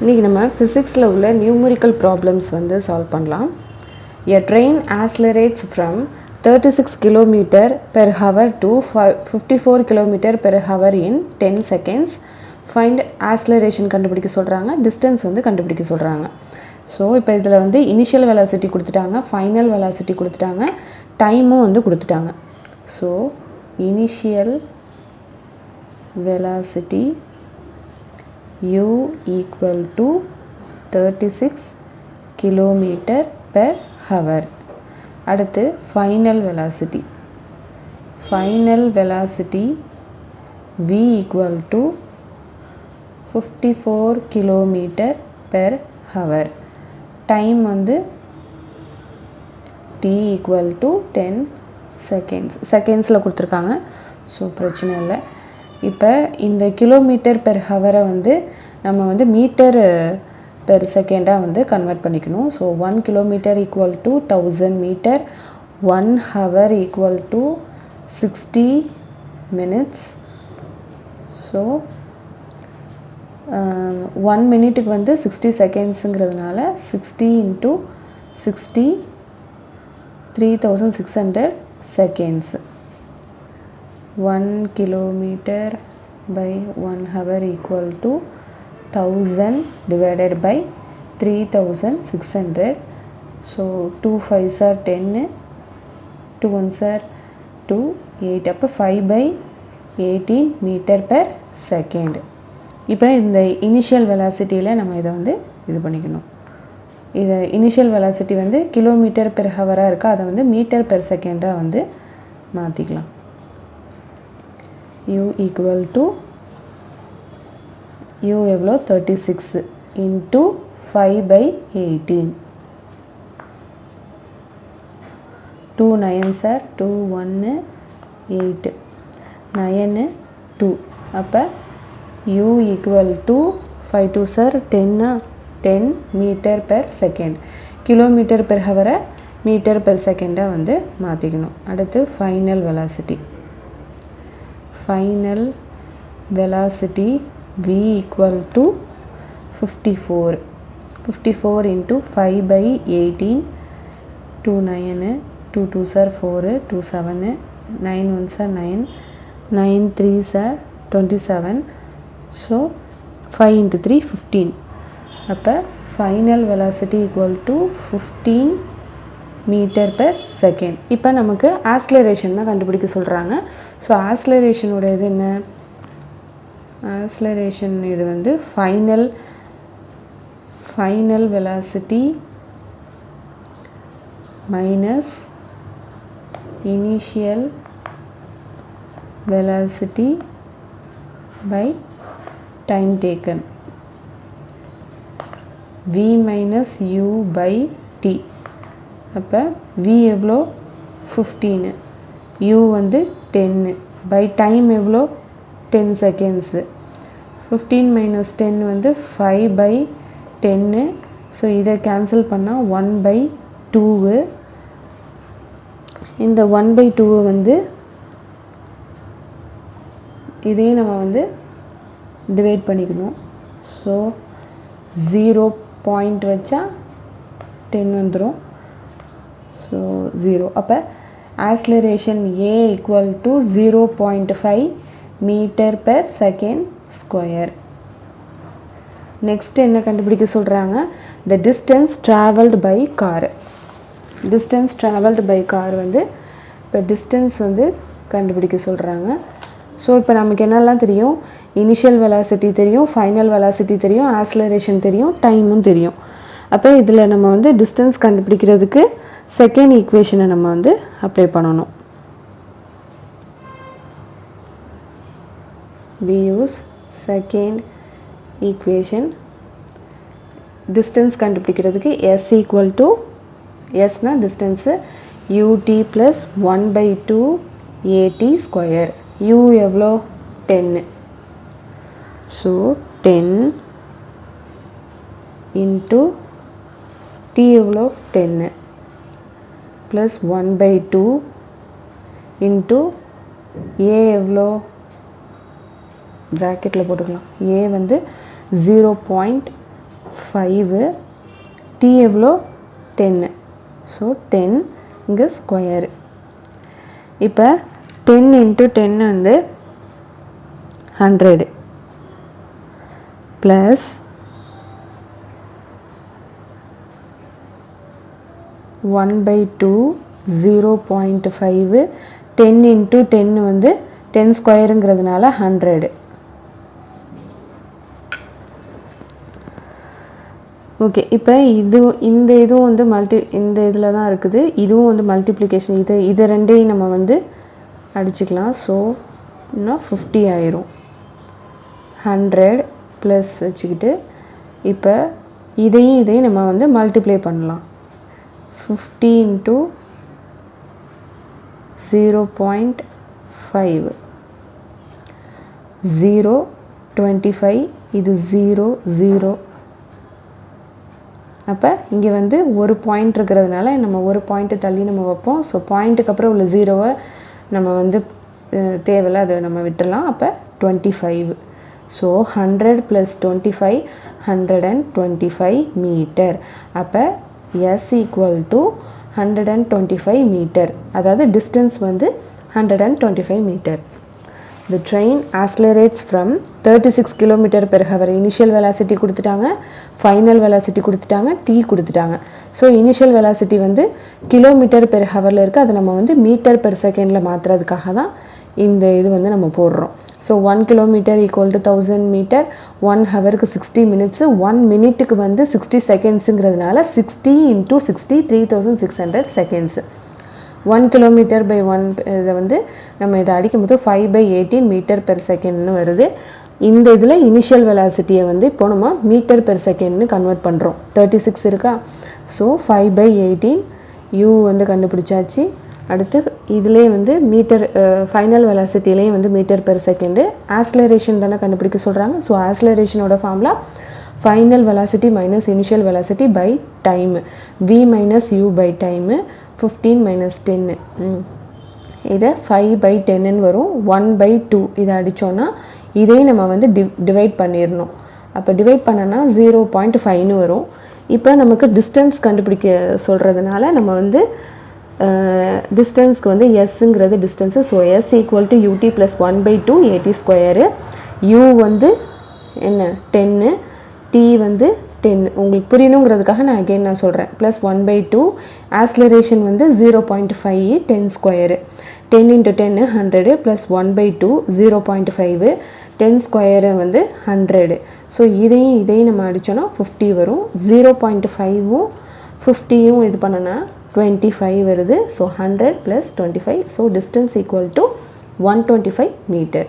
இன்றைக்கி நம்ம ஃபிசிக்ஸில் உள்ள நியூமரிக்கல் ப்ராப்ளம்ஸ் வந்து சால்வ் பண்ணலாம். A train accelerates from 36 km per hour to 54 km per hour in 10 seconds. Find acceleration கண்டுபிடிக்க சொல்கிறாங்க, டிஸ்டன்ஸ் வந்து கண்டுபிடிக்க சொல்கிறாங்க. ஸோ இப்போ இதில் வந்து இனிஷியல் வெலாசிட்டி கொடுத்துட்டாங்க, ஃபைனல் வெலாசிட்டி கொடுத்துட்டாங்க, டைமும் வந்து கொடுத்துட்டாங்க. So initial velocity u equal to 36 km per hour. அடுத்து final velocity v equal to 54 km per hour. time வந்து t equal to 10 seconds செகண்ட்ஸில் கொடுத்துருக்காங்க. ஸோ பிரச்சனை இல்லை. இப்போ இந்த கிலோமீட்டர் பெர் ஹவரை வந்து நம்ம வந்து மீட்டர் பெர் செகண்டாக வந்து கன்வெர்ட் பண்ணிக்கணும். So 1 kilometre equal to 1000 metre, 1 hour equal to 60 minutes. So 1 மினிட்டுக்கு வந்து 60 செகண்ட்ஸுங்கிறதுனால 60 into 60 3600 seconds. 1 kilometer by 1 hour equal to 1000 divided by 3600. So 2 5s are 10, 2 1s are 2, 8. அப்போ 5 by 18 meter per second. இப்போ இந்த initial வெலாசிட்டியில் நம்ம இதை வந்து இது பண்ணிக்கணும். இது இனிஷியல் வெலாசிட்டி வந்து கிலோமீட்டர் பெர் ஹவராக இருக்கா, அதை வந்து மீட்டர் பெர் செகண்டாக வந்து மாற்றிக்கலாம். u equal to u எவ்வளோ 36 into 5 by 18. 2 9s are 2 1 8 9 2. அப்போ u equal to 5 2s are 10 metre per second. Kilometre per ஹவரை மீட்டர் பெர் செகண்டாக வந்து மாற்றிக்கணும். அடுத்து final velocity v equal to 54 into 5 by 18. 2 9 2 2s are 4 2 7 9 1s are 9 9 3s are 27. so 5 into 3 15. அப்போ final velocity equal to 15 metre per second. இப்போ நமக்கு acceleration தான் கண்டுபிடிக்க சொல்கிறாங்க. ஸோ ஆக்ஸலரேஷனோட இது என்ன, ஆக்ஸலரேஷன் இது வந்து final velocity minus initial velocity by time taken, v minus u by t. அப்போ v எவ்வளோ 15, u வந்து 10, by time எவ்வளோ 10 செகண்ட்ஸு. 15 minus 10 வந்து 5 by 10. ஸோ இதை கேன்சல் பண்ணால் 1 by 2. இந்த 1 by 2 வந்து இதையும் நம்ம வந்து டிவைட் பண்ணிக்கணும். ஸோ 0 பாயிண்ட் வச்சா 10 வந்துடும். ஸோ 0. அப்போ acceleration a equal to 0.5 metre per second square. Next என்ன கண்டுபிடிக்க சொல்கிறாங்க, the distance travelled by car. Distance travelled by car வந்து இப்போ டிஸ்டன்ஸ் வந்து கண்டுபிடிக்க சொல்கிறாங்க. ஸோ இப்போ நமக்கு என்னெல்லாம் தெரியும், இனிஷியல் வெலாசிட்டி தெரியும், ஃபைனல் வெலாசிட்டி தெரியும், ஆக்ஸலரேஷன் தெரியும், டைமும் தெரியும். அப்போ இதில் நம்ம வந்து டிஸ்டன்ஸ் கண்டுபிடிக்கிறதுக்கு செகண்ட் ஈக்குவேஷனை நம்ம வந்து அப்ளை பண்ணணும். we use second equation. Distance கண்டுபிடிக்கிறதுக்கு s ஈக்குவல் டு எஸ்னா distance ut plus 1/2 at square. u எவ்வளோ 10. ஸோ 10 இன்ட்டு t எவ்வளோ 10 ப்ளஸ் 1/2 இன்ட்டு a எவ்வளோ ப்ராக்கெட்டில் போட்டுக்கலாம். a வந்து 0.5 5, t எவ்வளோ 10, ஸோ 10 இங்கே ஸ்கொயரு. இப்போ 10 into 10 வந்து 100 ப்ளஸ் 1/2 0.5, 10 into 10 வந்து 10 ஸ்கொயருங்கிறதுனால 100. ஓகே, இப்போ இந்த இதுவும் வந்து இந்த இதில் தான் இருக்குது, இதுவும் வந்து மல்டிப்ளிகேஷன், இது ரெண்டையும் நம்ம வந்து அடிச்சுக்கலாம். ஸோ இன்னும் 50 ஆயிரும். 100 ப்ளஸ் வச்சுக்கிட்டு இப்போ இதையும் நம்ம வந்து மல்டிப்ளை பண்ணலாம். 50 into 0.5, 0, 25, இது 0, 0. அப்போ இங்கே வந்து ஒரு பாயிண்ட் இருக்கிறதுனால நம்ம ஒரு பாயிண்ட்டு தள்ளி நம்ம வைப்போம். ஸோ பாயிண்ட்டுக்கு அப்புறம் உள்ள 0வை நம்ம வந்து தேவையில்லை, அதை நம்ம விட்டுடலாம். அப்போ 25. So 100 + 25, 125 metre. அப்போ S = 125 மீட்டர், அதாவது டிஸ்டன்ஸ் வந்து 125 metre. The train accelerates from 36 km/h. Initial velocity கொடுத்துட்டாங்க, ஃபைனல் வெலாசிட்டி கொடுத்துட்டாங்க, t கொடுத்துட்டாங்க. ஸோ இனிஷியல் வெலாசிட்டி வந்து km/h இருக்குது, அதை நம்ம வந்து மீட்டர்/செகண்டில் மாற்றுறதுக்காக தான் இந்த இது வந்து நம்ம போடுறோம். ஸோ 1 km = 1000 மீட்டர், 1 ஹவருக்கு 60 மினிட்ஸு, 1 மினிட்டுக்கு வந்து 60 செகண்ட்ஸுங்கிறதுனால 60 × 60 3600 செகண்ட்ஸு. 1 km/1 இதை வந்து நம்ம இதை அடிக்கும்போது 5/18 மீட்டர்/செகண்ட்னு வருது. இந்த இதில் இனிஷியல் வெலாசிட்டியை வந்து இப்போ நம்ம மீட்டர்/செகண்ட்னு கன்வெர்ட் பண்ணுறோம். 36 இருக்கா, ஸோ 5/18 u வந்து கண்டுபிடிச்சாச்சு. அடுத்து இதிலே வந்து மீட்டர், ஃபைனல் வெலாசிட்டிலேயும் வந்து மீட்டர்/செகண்டு. ஆக்ஸலரேஷன் தானே கண்டுபிடிக்க சொல்கிறாங்க. ஸோ ஆக்ஸலரேஷனோட formula final velocity minus initial velocity by time, v - u by time, 15 - 10. இதை 5/10 வரும். 1/2 இதை அடித்தோன்னா இதையும் நம்ம வந்து டிவைட் பண்ணிடணும். அப்போ டிவைட் பண்ணனா 0.5 வரும். இப்போ நமக்கு டிஸ்டன்ஸ் கண்டுபிடிக்க சொல்கிறதுனால நம்ம வந்து டிஸ்டன்ஸ்க்கு வந்து எஸ்ஸுங்கிறது distance. So S = ut + 1/2 at². u வந்து என்ன 10, t வந்து 10. உங்களுக்கு புரியணுங்கிறதுக்காக நான் அகெயின் நான் சொல்கிறேன். ப்ளஸ் 1/2, ஆக்ஸலரேஷன் வந்து 0.5, 10². 10 × 10 100 ப்ளஸ் 1/2 0.5, 10² வந்து 100. ஸோ இதையும் நம்ம அடித்தோன்னா 50 வரும். 0.5ம் 50யும் இது பண்ணனா 25 வருது. So 100 + 25, so distance = 125 metre.